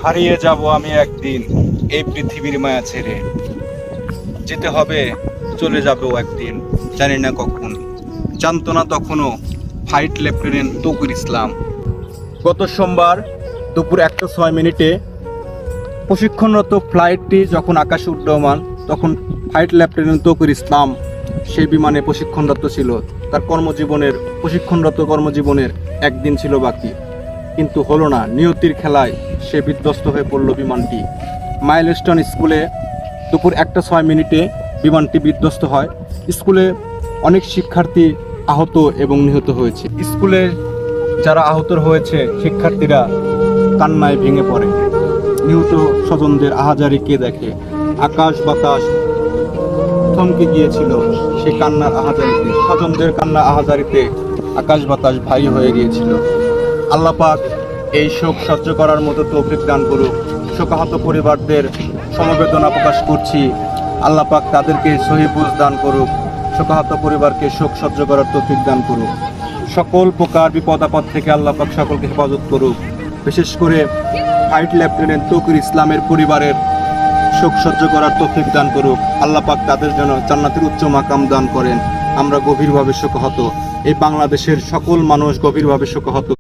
হারিয়ে যাব আমি একদিন এই পৃথিবীর মায়া ছেড়ে, যেতে হবে, চলে যাবেও একদিন, জানি না কখন। জানতো না তখনও ফ্লাইট লেফটেন্যান্ট তৌকির ইসলাম। গত সোমবার দুপুর 1:06 প্রশিক্ষণরত ফ্লাইটটি যখন আকাশে উড্ডয়মান, তখন ফ্লাইট লেফটেন্যান্ট তৌকির ইসলাম সেই বিমানে প্রশিক্ষণরত ছিল। তার প্রশিক্ষণরত কর্মজীবনের একদিন ছিল বাকি, কিন্তু হলো না। নিয়তির খেলায় সে বিধ্বস্ত হয়ে পড়ল বিমানটি। মাইলস্টোন স্কুলে দুপুর 1:06 বিমানটি বিধ্বস্ত হয়। স্কুলে অনেক শিক্ষার্থী আহত এবং নিহত হয়েছে। স্কুলে যারা আহত হয়েছে শিক্ষার্থীরা কান্নায় ভেঙে পড়ে। নিহত স্বজনদের আহাজারি কে দেখে? আকাশ বাতাস থমকে গিয়েছিল সে কান্নার আহাজারিতে। স্বজনদের কান্না আহাজারিতে আকাশ বাতাস ভারী হয়ে গিয়েছিল। আল্লাহ পাক এই শোক সহ্য করার মতো তৌফিক দান করুক। শোকাহত পরিবারদের সমবেদনা প্রকাশ করছি। আল্লাহ পাক তাদেরকে সহিহ বুঝ দান করুক। শোকাহত পরিবারকে শোক সহ্য করার তৌফিক দান করুক। সকল প্রকার বিপদ আপদ থেকে আল্লাহ পাক সকলকে হেফাজত করুক। বিশেষ করে ফ্লাইট লেফটেন্যান্ট তৌকির ইসলামের পরিবারের শোক সহ্য করার তৌফিক দান করুক। আল্লাহ পাক তাদের জন্য জান্নাতের উচ্চ মাকাম দান করেন। আমরা গভীরভাবে শোকাহত। এই বাংলাদেশের সকল মানুষ গভীরভাবে শোকাহত।